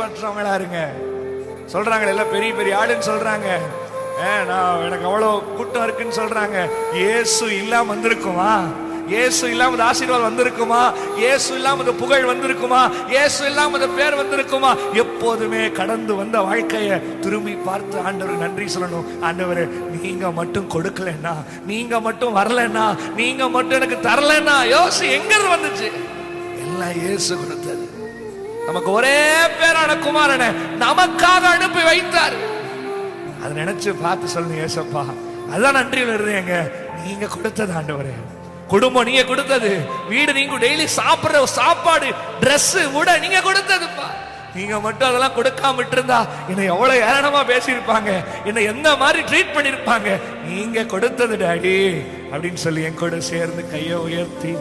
பெற்றவங்களா இருங்க. சொல்றாங்க எல்லாம் பெரிய பெரிய ஆளுன்னு சொல்றாங்க. நான் எனக்கு அவ்வளவு கூட்டம் இருக்குன்னு சொல்றாங்க. இயேசு இல்லாம வந்திருக்குமா? இயேசு இல்லாம இந்த ஆசீர்வாதம் வந்திருக்குமா? இயேசு இல்லாம இந்த புகழ் வந்திருக்குமா? இயேசு இல்லாம இந்த பேர் வந்திருக்குமா? எப்போதுமே கடந்து வந்த வாழ்க்கையை திரும்பி பார்த்து ஆண்டவருக்கு நன்றி சொல்லணும். ஆண்டவரே, நீங்க மட்டும் கொடுக்கலன்னா, நீங்க மட்டும் வரலன்னா, நீங்க மட்டும் எனக்கு தரலன்னா, யோசி எங்க வந்துச்சு? எல்லாம் இயேசு கொடுத்தது. நமக்கு ஒரே பேரான குமாரனை நமக்காக அனுப்பி வைத்தார். அதை நினைச்சு பார்த்து சொல்லுங்க, ஏசப்பா அதான் நன்றியில் இருந்தேங்க. நீங்க கொடுத்தது ஆண்டவரே. குடும்பம் நீங்க கொடுத்தது, வீடு நீங்க டெய்லி சாப்பிடுற சாப்பாடு, Dress உட நீங்க கொடுத்ததுப்பா. நீங்க மட்டும் அதெல்லாம் கொடுக்காம விட்டுருந்தா என்னை எவ்வளவு ஏளனமா பேசியிருப்பாங்க, என்னை எந்த மாதிரி ட்ரீட் பண்ணிருப்பாங்க. நீங்க கொடுத்தது டாடி அப்படின்னு சொல்லி என் கூட சேர்ந்து கையை உயர்த்தி